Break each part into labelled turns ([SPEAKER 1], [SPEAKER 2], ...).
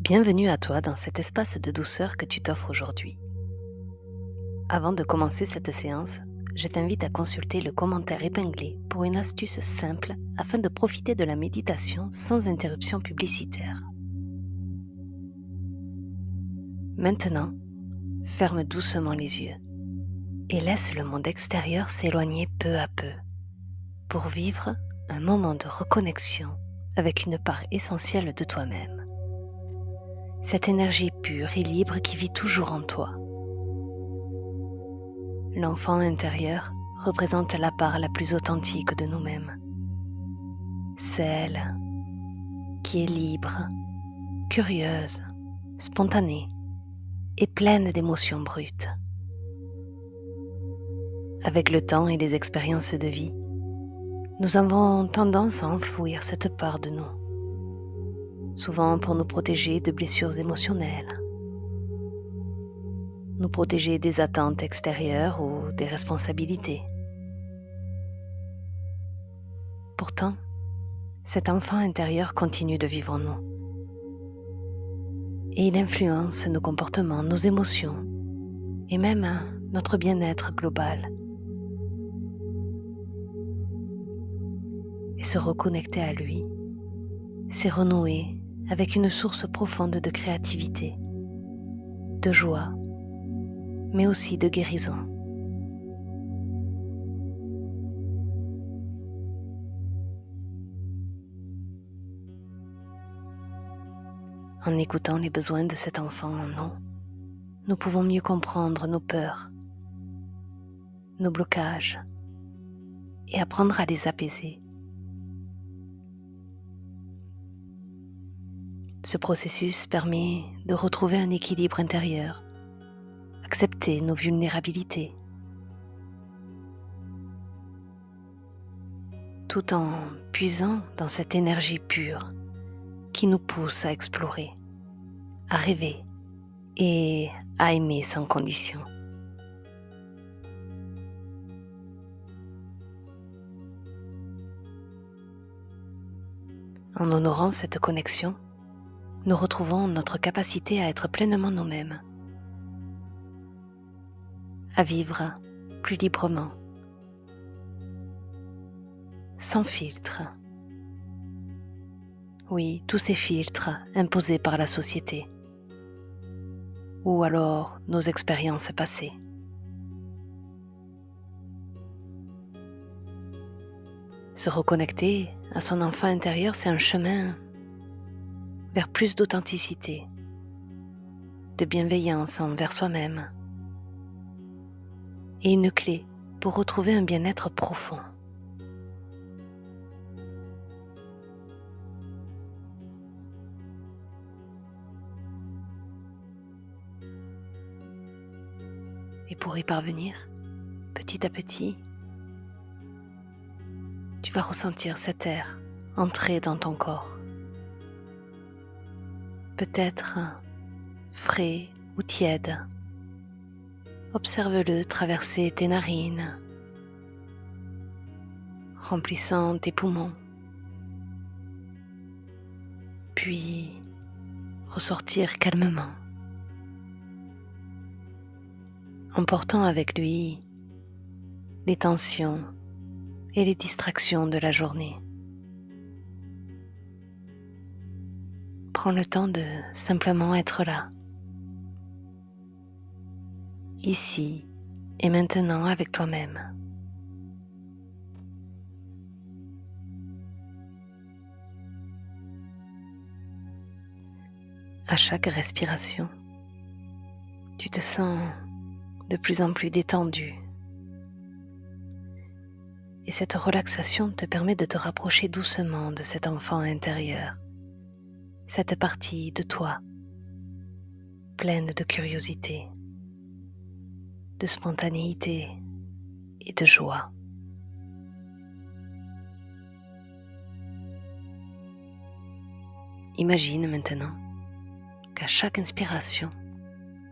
[SPEAKER 1] Bienvenue à toi dans cet espace de douceur que tu t'offres aujourd'hui. Avant de commencer cette séance, je t'invite à consulter le commentaire épinglé pour une astuce simple afin de profiter de la méditation sans interruption publicitaire. Maintenant, ferme doucement les yeux et laisse le monde extérieur s'éloigner peu à peu pour vivre un moment de reconnexion avec une part essentielle de toi-même. Cette énergie pure et libre qui vit toujours en toi. L'enfant intérieur représente la part la plus authentique de nous-mêmes, celle qui est libre, curieuse, spontanée et pleine d'émotions brutes. Avec le temps et les expériences de vie, nous avons tendance à enfouir cette part de nous, souvent pour nous protéger de blessures émotionnelles, nous protéger des attentes extérieures ou des responsabilités. Pourtant, cet enfant intérieur continue de vivre en nous. Et il influence nos comportements, nos émotions et même notre bien-être global. Et se reconnecter à lui, c'est renouer avec une source profonde de créativité, de joie, mais aussi de guérison. En écoutant les besoins de cet enfant en nous, nous pouvons mieux comprendre nos peurs, nos blocages et apprendre à les apaiser. Ce processus permet de retrouver un équilibre intérieur, accepter nos vulnérabilités, tout en puisant dans cette énergie pure qui nous pousse à explorer, à rêver et à aimer sans condition. En honorant cette connexion, nous retrouvons notre capacité à être pleinement nous-mêmes, à vivre plus librement, sans filtre. Oui, tous ces filtres imposés par la société, ou alors nos expériences passées. Se reconnecter à son enfant intérieur, c'est un chemin vers plus d'authenticité, de bienveillance envers soi-même et une clé pour retrouver un bien-être profond. Et pour y parvenir, petit à petit, tu vas ressentir cet air entrer dans ton corps. Peut-être frais ou tiède. Observe-le traverser tes narines, remplissant tes poumons, puis ressortir calmement, emportant avec lui les tensions et les distractions de la journée. Prends le temps de simplement être là, ici et maintenant avec toi-même. À chaque respiration, tu te sens de plus en plus détendu. Et cette relaxation te permet de te rapprocher doucement de cet enfant intérieur, cette partie de toi, pleine de curiosité, de spontanéité et de joie. Imagine maintenant qu'à chaque inspiration,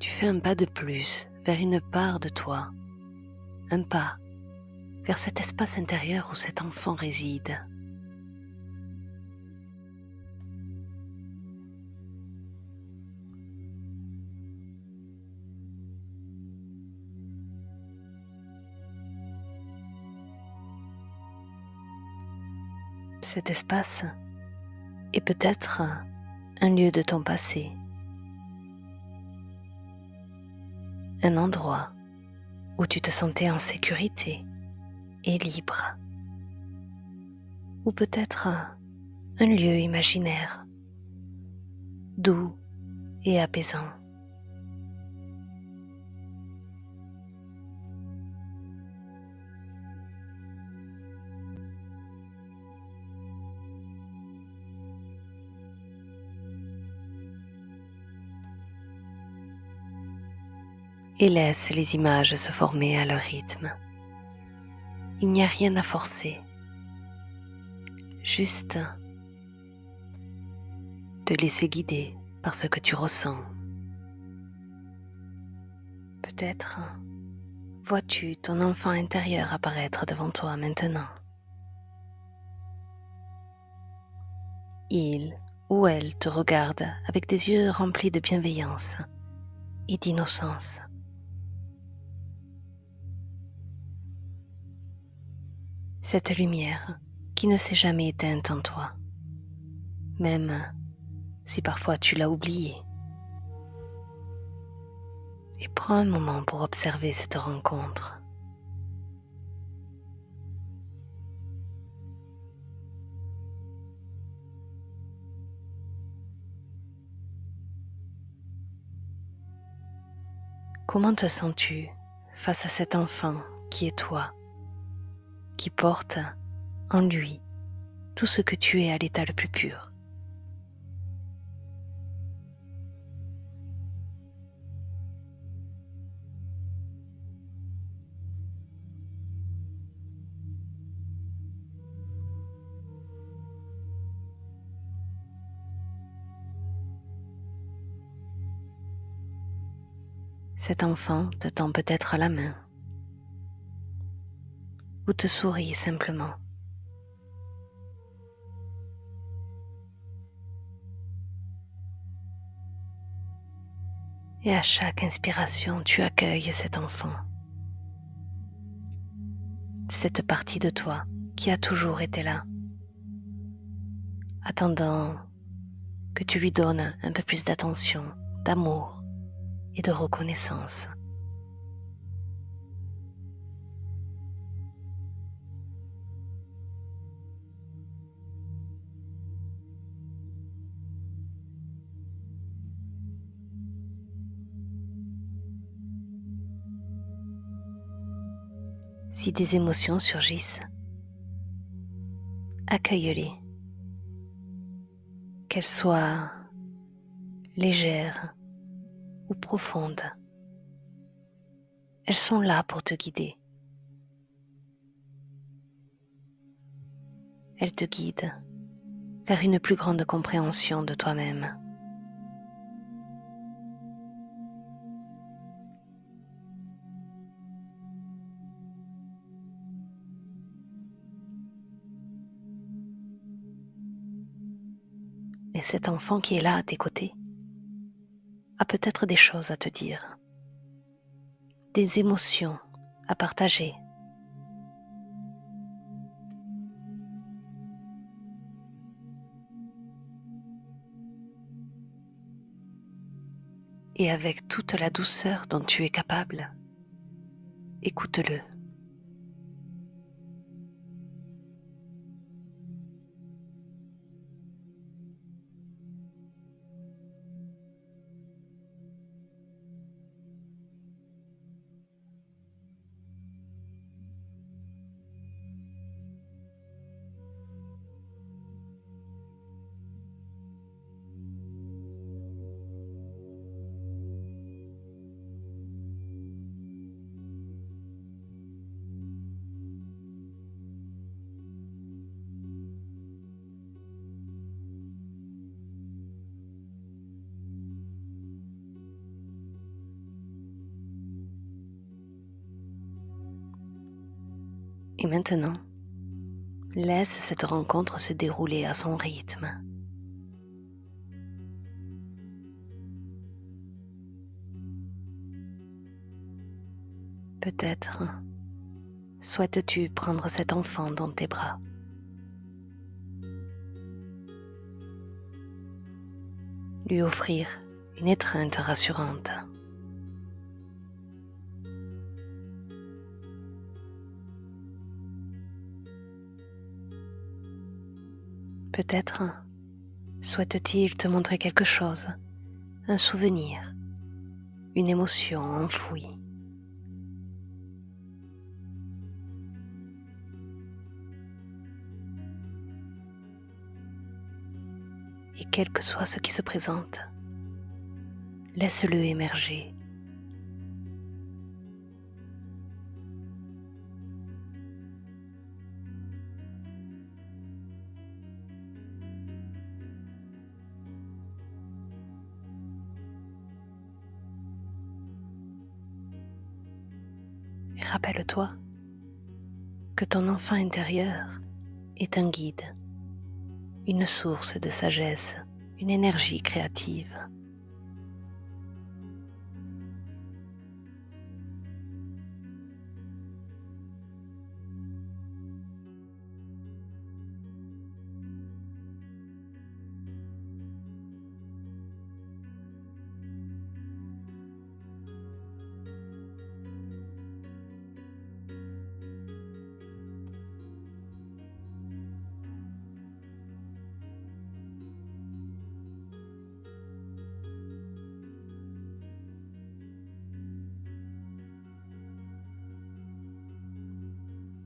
[SPEAKER 1] tu fais un pas de plus vers une part de toi, un pas vers cet espace intérieur où cet enfant réside. Cet espace est peut-être un lieu de ton passé, un endroit où tu te sentais en sécurité et libre, ou peut-être un lieu imaginaire, doux et apaisant. Et laisse les images se former à leur rythme. Il n'y a rien à forcer, juste te laisser guider par ce que tu ressens. Peut-être vois-tu ton enfant intérieur apparaître devant toi maintenant. Il ou elle te regarde avec des yeux remplis de bienveillance et d'innocence. Cette lumière qui ne s'est jamais éteinte en toi, même si parfois tu l'as oubliée. Et prends un moment pour observer cette rencontre. Comment te sens-tu face à cet enfant qui est toi, qui porte en lui tout ce que tu es à l'état le plus pur? Cet enfant te tend peut-être la main ou te sourit simplement. Et à chaque inspiration, tu accueilles cet enfant, cette partie de toi qui a toujours été là, attendant que tu lui donnes un peu plus d'attention, d'amour et de reconnaissance. Si des émotions surgissent, accueille-les, qu'elles soient légères ou profondes. Elles sont là pour te guider. Elles te guident vers une plus grande compréhension de toi-même. Et cet enfant qui est là à tes côtés a peut-être des choses à te dire, des émotions à partager. Et avec toute la douceur dont tu es capable, écoute-le. Et maintenant, laisse cette rencontre se dérouler à son rythme. Peut-être souhaites-tu prendre cet enfant dans tes bras lui offrir une étreinte rassurante. Peut-être souhaite-t-il te montrer quelque chose, un souvenir, une émotion enfouie. Et quel que soit ce qui se présente, laisse-le émerger. Et rappelle-toi que ton enfant intérieur est un guide, une source de sagesse, une énergie créative.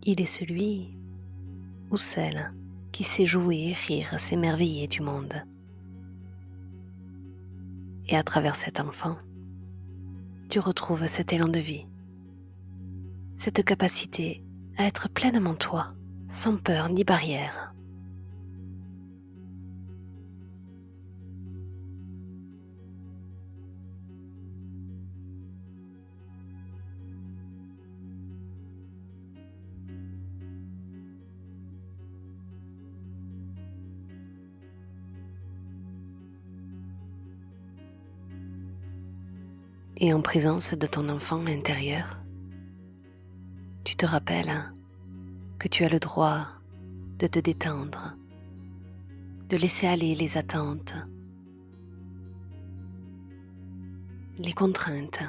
[SPEAKER 1] Il est celui ou celle qui sait jouer, rire, s'émerveiller du monde. Et à travers cet enfant, tu retrouves cet élan de vie, cette capacité à être pleinement toi, sans peur ni barrière. Et en présence de ton enfant intérieur, tu te rappelles que tu as le droit de te détendre, de laisser aller les attentes, les contraintes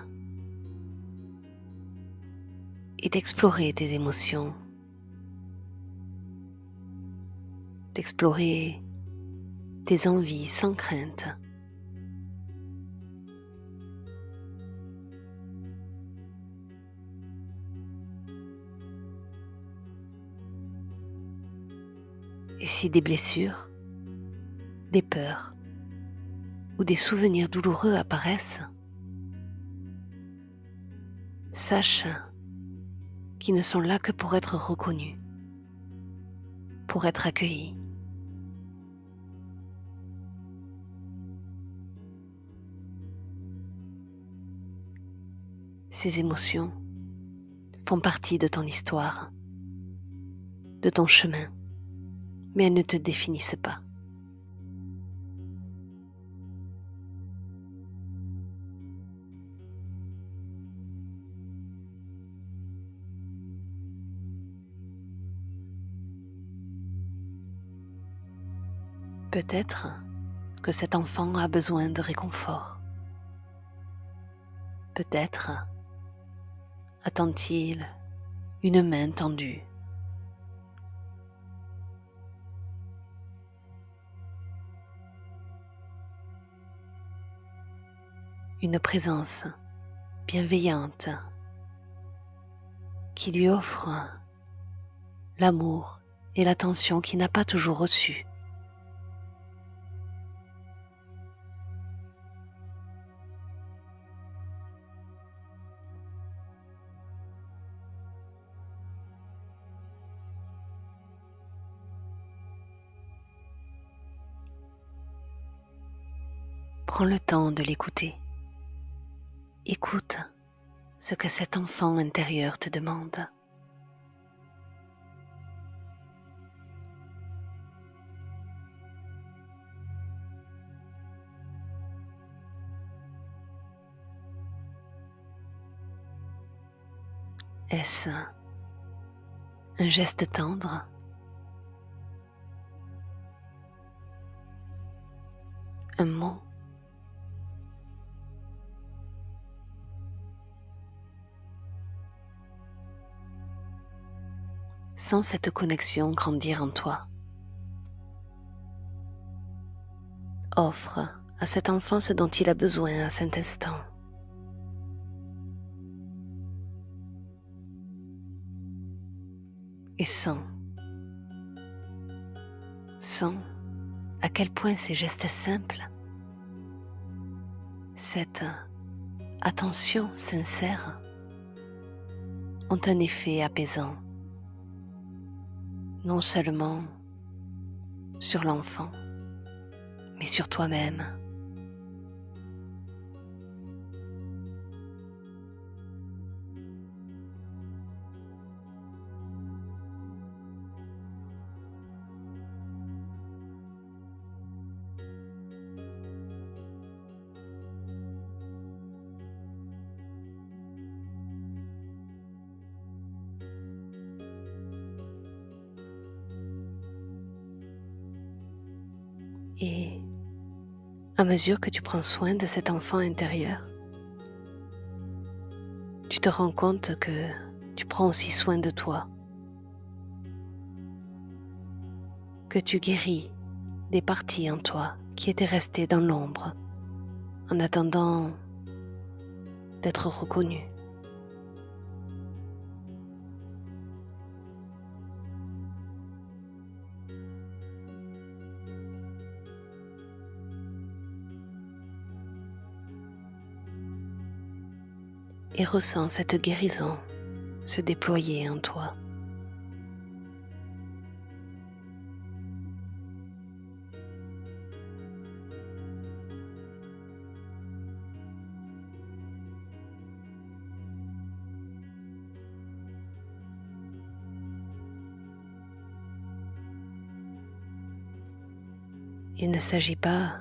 [SPEAKER 1] et d'explorer tes émotions, d'explorer tes envies sans crainte. Et si des blessures, des peurs ou des souvenirs douloureux apparaissent, sache qu'ils ne sont là que pour être reconnus, pour être accueillis. Ces émotions font partie de ton histoire, de ton chemin, mais elles ne te définissent pas. Peut-être que cet enfant a besoin de réconfort. Peut-être attend-il une main tendue. Une présence bienveillante qui lui offre l'amour et l'attention qu'il n'a pas toujours reçue. Prends le temps de l'écouter. Écoute ce que cet enfant intérieur te demande. Est-ce un geste tendre? Un mot Sens cette connexion grandir en toi. Offre à cet enfant ce dont il a besoin à cet instant. Et sens à quel point ces gestes simples, cette attention sincère ont un effet apaisant, non seulement sur l'enfant, mais sur toi-même. Et à mesure que tu prends soin de cet enfant intérieur, tu te rends compte que tu prends aussi soin de toi, que tu guéris des parties en toi qui étaient restées dans l'ombre en attendant d'être reconnues. Et ressens cette guérison se déployer en toi. Il ne s'agit pas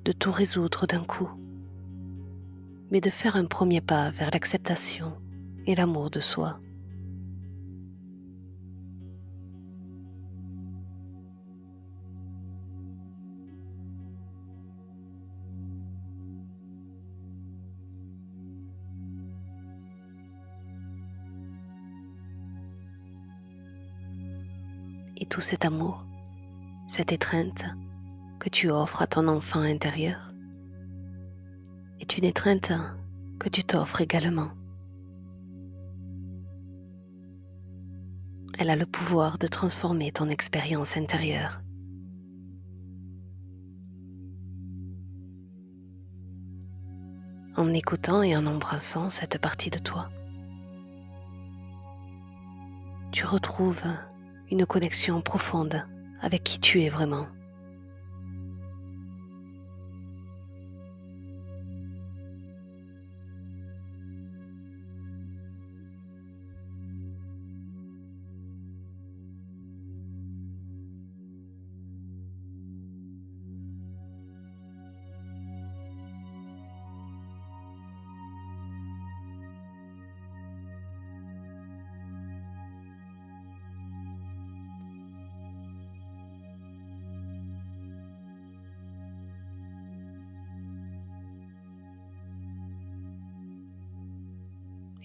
[SPEAKER 1] de tout résoudre d'un coup, mais de faire un premier pas vers l'acceptation et l'amour de soi. Et tout cet amour, cette étreinte que tu offres à ton enfant intérieur est une étreinte que tu t'offres également. Elle a le pouvoir de transformer ton expérience intérieure. En écoutant et en embrassant cette partie de toi, tu retrouves une connexion profonde avec qui tu es vraiment.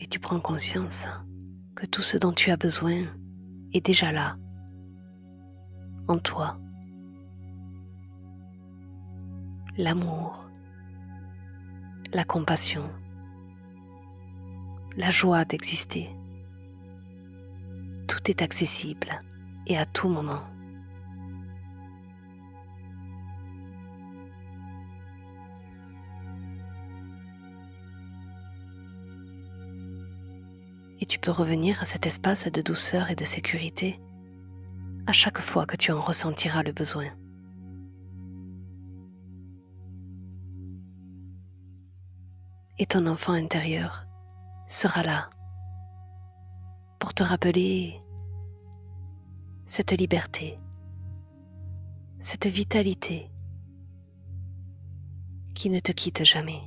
[SPEAKER 1] Et tu prends conscience que tout ce dont tu as besoin est déjà là, en toi. L'amour, la compassion, la joie d'exister. Tout est accessible et à tout moment. Et tu peux revenir à cet espace de douceur et de sécurité à chaque fois que tu en ressentiras le besoin. Et ton enfant intérieur sera là pour te rappeler cette liberté, cette vitalité qui ne te quitte jamais.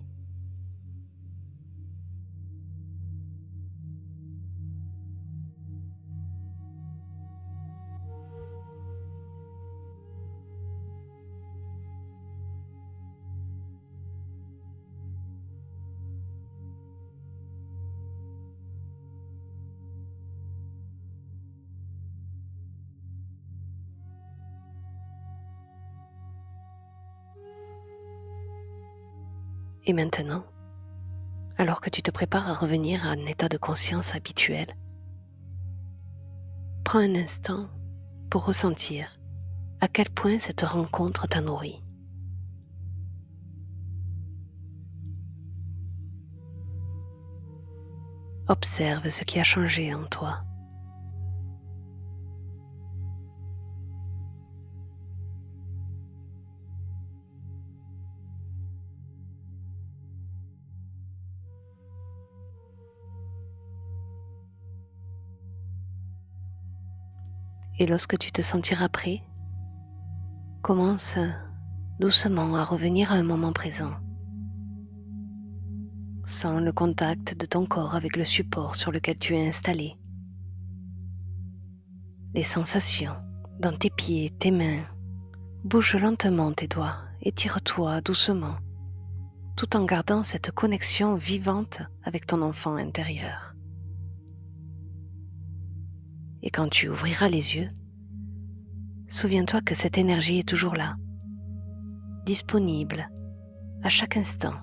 [SPEAKER 1] Et maintenant, alors que tu te prépares à revenir à un état de conscience habituel, prends un instant pour ressentir à quel point cette rencontre t'a nourri. Observe ce qui a changé en toi. Et lorsque tu te sentiras prêt, commence doucement à revenir à un moment présent, sans le contact de ton corps avec le support sur lequel tu es installé. Les sensations dans tes pieds, tes mains. Bouge lentement tes doigts, étire-toi doucement, tout en gardant cette connexion vivante avec ton enfant intérieur. Et quand tu ouvriras les yeux, souviens-toi que cette énergie est toujours là, disponible à chaque instant